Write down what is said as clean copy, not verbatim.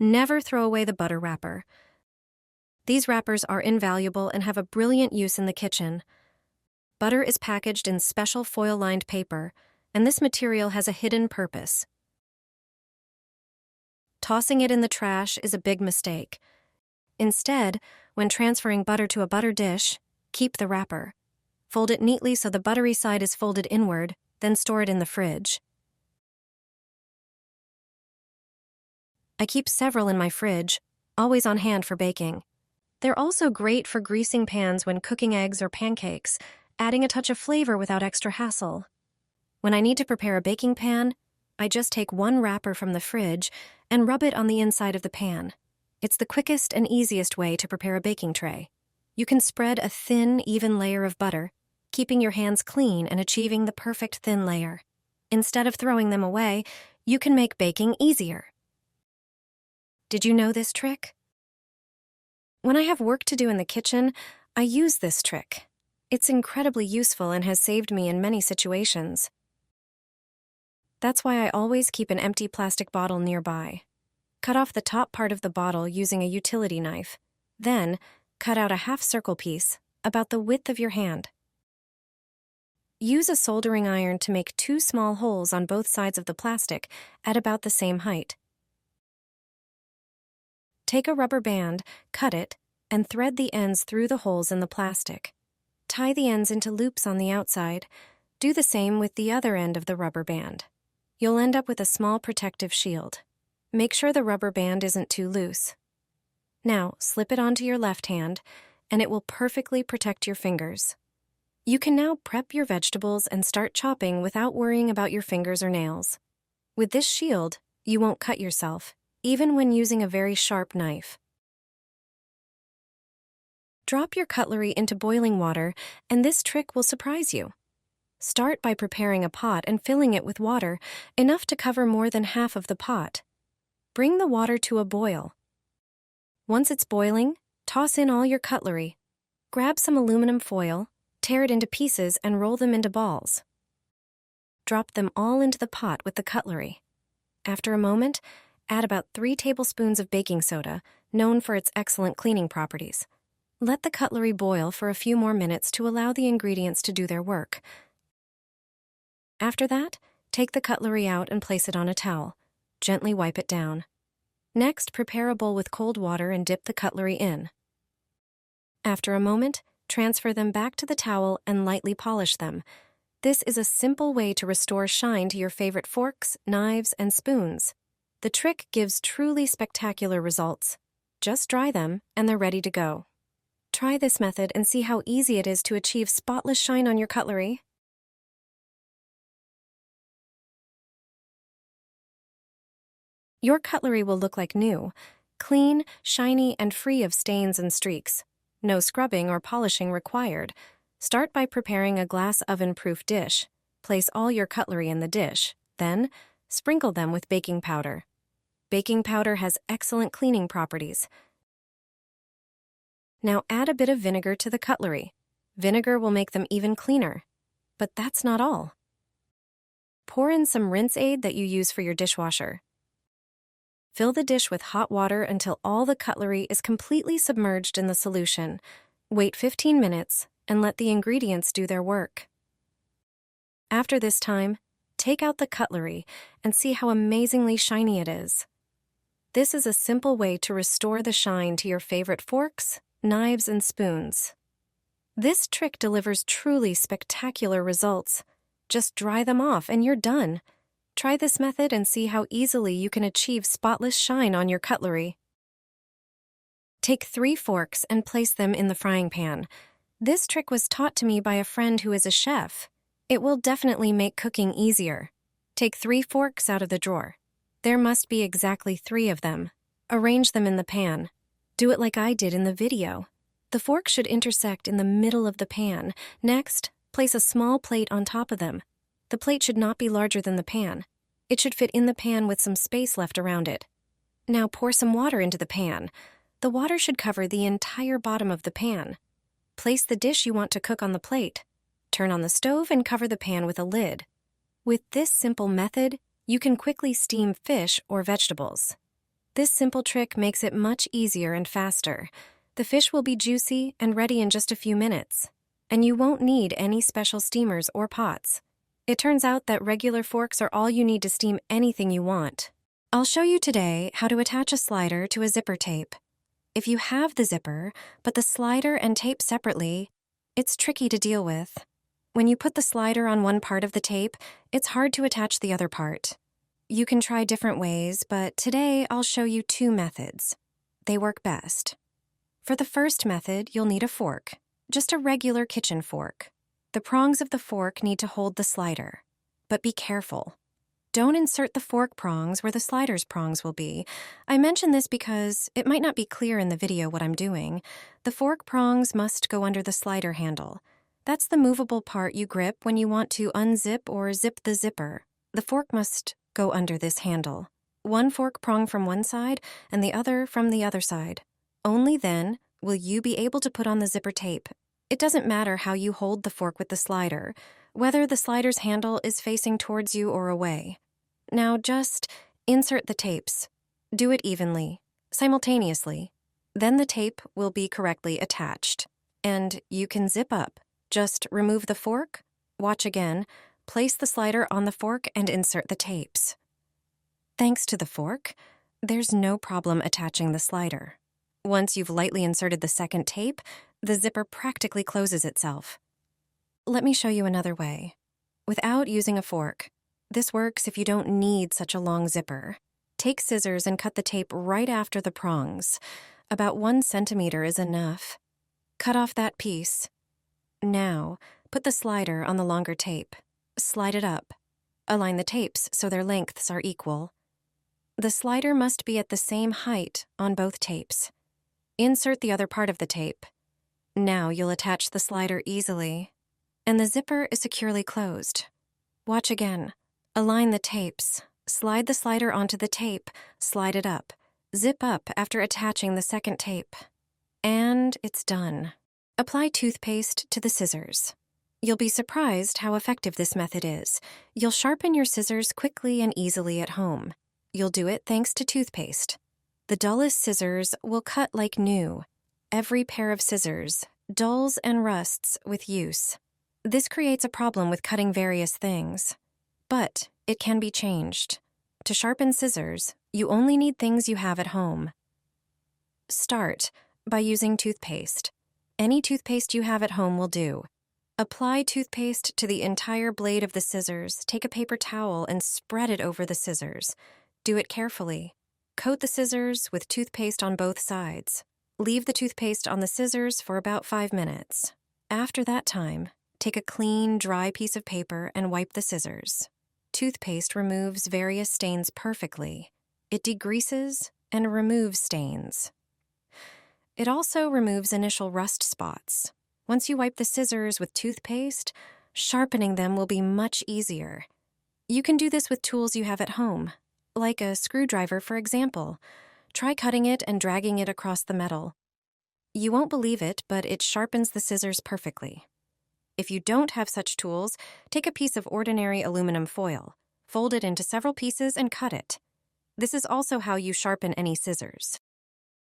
Never throw away the butter wrapper. These wrappers are invaluable and have a brilliant use in the kitchen. Butter is packaged in special foil-lined paper, and this material has a hidden purpose. Tossing it in the trash is a big mistake. Instead, when transferring butter to a butter dish, keep the wrapper. Fold it neatly so the buttery side is folded inward, then store it in the fridge. I keep several in my fridge, always on hand for baking. They're also great for greasing pans when cooking eggs or pancakes, adding a touch of flavor without extra hassle. When I need to prepare a baking pan, I just take one wrapper from the fridge and rub it on the inside of the pan. It's the quickest and easiest way to prepare a baking tray. You can spread a thin, even layer of butter, keeping your hands clean and achieving the perfect thin layer. Instead of throwing them away, you can make baking easier. Did you know this trick? When I have work to do in the kitchen, I use this trick. It's incredibly useful and has saved me in many situations. That's why I always keep an empty plastic bottle nearby. Cut off the top part of the bottle using a utility knife. Then, cut out a half-circle piece, about the width of your hand. Use a soldering iron to make 2 small holes on both sides of the plastic at about the same height. Take a rubber band, cut it, and thread the ends through the holes in the plastic. Tie the ends into loops on the outside. Do the same with the other end of the rubber band. You'll end up with a small protective shield. Make sure the rubber band isn't too loose. Now, slip it onto your left hand, and it will perfectly protect your fingers. You can now prep your vegetables and start chopping without worrying about your fingers or nails. With this shield, you won't cut yourself, even when using a very sharp knife. Drop your cutlery into boiling water, and this trick will surprise you. Start by preparing a pot and filling it with water, enough to cover more than half of the pot. Bring the water to a boil. Once it's boiling, toss in all your cutlery. Grab some aluminum foil, tear it into pieces, and roll them into balls. Drop them all into the pot with the cutlery. After a moment, add about 3 tablespoons of baking soda, known for its excellent cleaning properties. Let the cutlery boil for a few more minutes to allow the ingredients to do their work. After that, take the cutlery out and place it on a towel. Gently wipe it down. Next, prepare a bowl with cold water and dip the cutlery in. After a moment, transfer them back to the towel and lightly polish them. This is a simple way to restore shine to your favorite forks, knives, and spoons. The trick gives truly spectacular results. Just dry them, and they're ready to go. Try this method and see how easy it is to achieve spotless shine on your cutlery. Your cutlery will look like new, clean, shiny, and free of stains and streaks. No scrubbing or polishing required. Start by preparing a glass oven-proof dish. Place all your cutlery in the dish. Then, sprinkle them with baking powder. Baking powder has excellent cleaning properties. Now add a bit of vinegar to the cutlery. Vinegar will make them even cleaner. But that's not all. Pour in some rinse aid that you use for your dishwasher. Fill the dish with hot water until all the cutlery is completely submerged in the solution. Wait 15 minutes and let the ingredients do their work. After this time, take out the cutlery and see how amazingly shiny it is. This is a simple way to restore the shine to your favorite forks, knives, and spoons. This trick delivers truly spectacular results. Just dry them off and you're done. Try this method and see how easily you can achieve spotless shine on your cutlery. Take 3 forks and place them in the frying pan. This trick was taught to me by a friend who is a chef. It will definitely make cooking easier. Take 3 forks out of the drawer. There must be exactly 3 of them. Arrange them in the pan. Do it like I did in the video. The fork should intersect in the middle of the pan. Next, place a small plate on top of them. The plate should not be larger than the pan. It should fit in the pan with some space left around it. Now pour some water into the pan. The water should cover the entire bottom of the pan. Place the dish you want to cook on the plate. Turn on the stove and cover the pan with a lid. With this simple method, you can quickly steam fish or vegetables. This simple trick makes it much easier and faster. The fish will be juicy and ready in just a few minutes, and you won't need any special steamers or pots. It turns out that regular forks are all you need to steam anything you want. I'll show you today how to attach a slider to a zipper tape. If you have the zipper, but the slider and tape separately, it's tricky to deal with. When you put the slider on one part of the tape, it's hard to attach the other part. You can try different ways, but today I'll show you 2 methods. They work best. For the first method, you'll need a fork, just a regular kitchen fork. The prongs of the fork need to hold the slider, but be careful. Don't insert the fork prongs where the slider's prongs will be. I mention this because it might not be clear in the video what I'm doing. The fork prongs must go under the slider handle. That's the movable part you grip when you want to unzip or zip the zipper. The fork must go under this handle. One fork prong from one side and the other from the other side. Only then will you be able to put on the zipper tape. It doesn't matter how you hold the fork with the slider, whether the slider's handle is facing towards you or away. Now just insert the tapes. Do it evenly, simultaneously. Then the tape will be correctly attached. And you can zip up. Just remove the fork, watch again, place the slider on the fork and insert the tapes. Thanks to the fork, there's no problem attaching the slider. Once you've lightly inserted the second tape, the zipper practically closes itself. Let me show you another way. Without using a fork. This works if you don't need such a long zipper. Take scissors and cut the tape right after the prongs. About 1 centimeter is enough. Cut off that piece. Now, put the slider on the longer tape. Slide it up. Align the tapes so their lengths are equal. The slider must be at the same height on both tapes. Insert the other part of the tape. Now you'll attach the slider easily, and the zipper is securely closed. Watch again. Align the tapes. Slide the slider onto the tape. Slide it up. Zip up after attaching the second tape. And it's done. Apply toothpaste to the scissors. You'll be surprised how effective this method is. You'll sharpen your scissors quickly and easily at home. You'll do it thanks to toothpaste. The dullest scissors will cut like new. Every pair of scissors dulls and rusts with use. This creates a problem with cutting various things. But it can be changed. To sharpen scissors, you only need things you have at home. Start by using toothpaste. Any toothpaste you have at home will do. Apply toothpaste to the entire blade of the scissors. Take a paper towel and spread it over the scissors. Do it carefully. Coat the scissors with toothpaste on both sides. Leave the toothpaste on the scissors for about 5 minutes. After that time, take a clean, dry piece of paper and wipe the scissors. Toothpaste removes various stains perfectly. It degreases and removes stains. It also removes initial rust spots. Once you wipe the scissors with toothpaste, sharpening them will be much easier. You can do this with tools you have at home, like a screwdriver, for example. Try cutting it and dragging it across the metal. You won't believe it, but it sharpens the scissors perfectly. If you don't have such tools, take a piece of ordinary aluminum foil, fold it into several pieces and cut it. This is also how you sharpen any scissors.